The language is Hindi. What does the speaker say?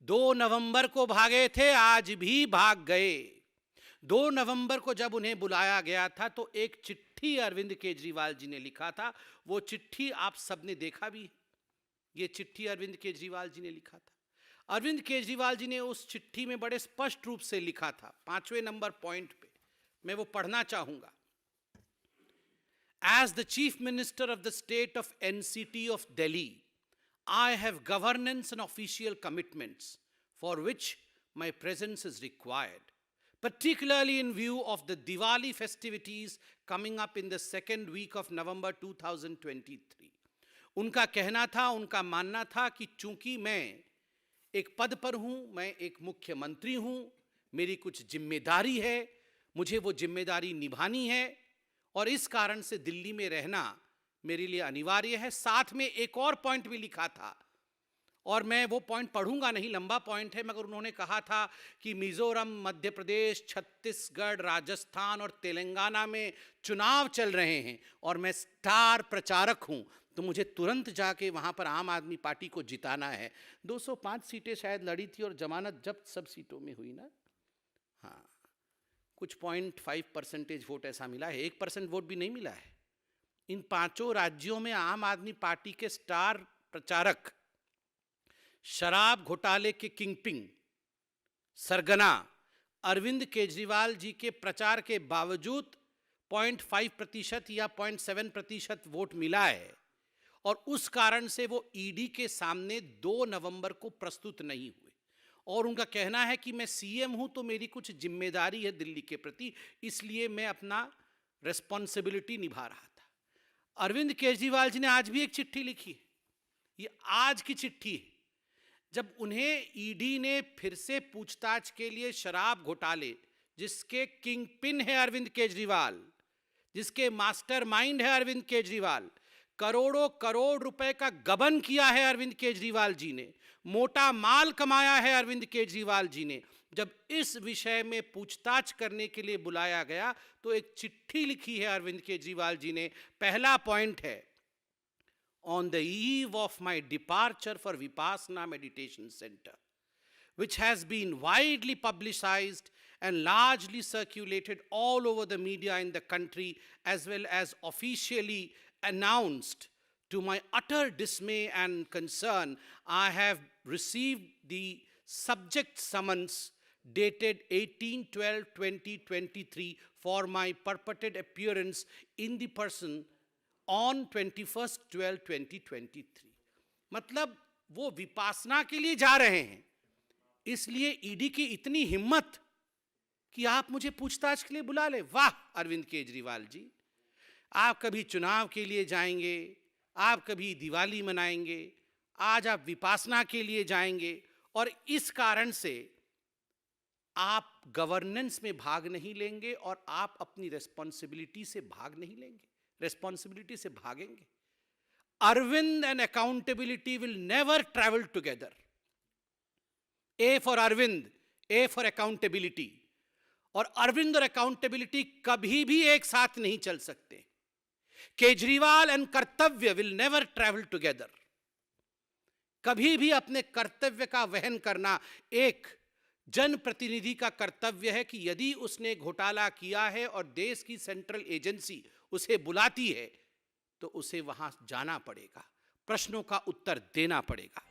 2 नवंबर को भागे थे, आज भी भाग गए। 2 नवंबर को जब उन्हें बुलाया गया था तो एक चिट्ठी अरविंद केजरीवाल जी ने लिखा था। वो चिट्ठी आप सबने देखा भी। ये चिट्ठी अरविंद केजरीवाल जी ने लिखा था। अरविंद केजरीवाल जी ने उस चिट्ठी में बड़े स्पष्ट रूप से लिखा था, 5वें नंबर पॉइंट पे मैं वो पढ़ना चाहूंगा। As the Chief Minister of the State of NCT of Delhi, I have governance and official commitments for which my presence is required, particularly in view of the Diwali festivities coming up in the second week of November 2023. उनका कहना था, उनका मानना था कि चूंकि मैं एक पद पर हूं, मैं एक मुख्यमंत्री हूं, मेरी कुछ जिम्मेदारी है, मुझे वो जिम्मेदारी निभानी है और इस कारण से दिल्ली में रहना मेरे लिए अनिवार्य है। साथ में एक और पॉइंट भी लिखा था और मैं वो पॉइंट पढ़ूंगा नहीं, लंबा पॉइंट है, मगर उन्होंने कहा था कि मिजोरम, मध्य प्रदेश, छत्तीसगढ़, राजस्थान और तेलंगाना में चुनाव चल रहे हैं और मैं स्टार प्रचारक हूं, तो मुझे तुरंत जाके वहां पर आम आदमी पार्टी को जिताना है। 205 सीटें शायद लड़ी थी और जमानत जब्त सब सीटों में हुई ना। हाँ, कुछ 0.5% वोट ऐसा मिला है, 1% वोट भी नहीं मिला है। इन 5 राज्यों में आम आदमी पार्टी के स्टार प्रचारक, शराब घोटाले के किंगपिन, सरगना अरविंद केजरीवाल जी के प्रचार के बावजूद 0.5% या 0.7% वोट मिला है और उस कारण से वो ईडी के सामने 2 नवंबर को प्रस्तुत नहीं हुए। और उनका कहना है कि मैं सीएम हूं तो मेरी कुछ जिम्मेदारी है दिल्ली के प्रति, इसलिए मैं अपना रिस्पॉन्सिबिलिटी निभा रहा था। अरविंद केजरीवाल जी ने आज भी एक चिट्ठी लिखी है, ये आज की चिट्ठी है, जब उन्हें ईडी ने फिर से पूछताछ के लिए शराब घोटाले, जिसके किंग पिन है अरविंद केजरीवाल, जिसके मास्टरमाइंड है अरविंद केजरीवाल, करोड़ों करोड़ रुपए का गबन किया है अरविंद केजरीवाल जी ने, मोटा माल कमाया है अरविंद केजरीवाल जी ने, जब इस विषय में पूछताछ करने के लिए बुलाया गया तो एक चिट्ठी लिखी है अरविंद केजरीवाल जी ने। पहला पॉइंट है, on the eve of my departure for Vipassana meditation centre, which has been widely publicized and largely circulated all over the media in the country, as well as officially announced. To my utter dismay and concern, I have received the subject summons dated 18/12/2023 for my purported appearance in the person on 21/12/2023. मतलब वो विपासना के लिए जा रहे हैं, इसलिए ईडी की इतनी हिम्मत कि आप मुझे पूछताछ के लिए बुला ले। वाह अरविंद केजरीवाल जी, आप कभी चुनाव के लिए जाएंगे, आप कभी दिवाली मनाएंगे, आज आप विपासना के लिए जाएंगे और इस कारण से आप गवर्नेंस में भाग नहीं लेंगे और आप अपनी रेस्पॉन्सिबिलिटी से भाग नहीं लेंगे, रेस्पॉन्सिबिलिटी से भागेंगे। Arvind and accountability will never travel together. A for Arvind, A for accountability. और अरविंद और अकाउंटेबिलिटी कभी भी एक साथ नहीं चल सकते। केजरीवाल एंड कर्तव्य विल नेवर ट्रैवल टुगेदर। कभी भी अपने कर्तव्य का वहन करना एक जनप्रतिनिधि का कर्तव्य है कि यदि उसने घोटाला किया है और देश की सेंट्रल एजेंसी उसे बुलाती है तो उसे वहां जाना पड़ेगा, प्रश्नों का उत्तर देना पड़ेगा।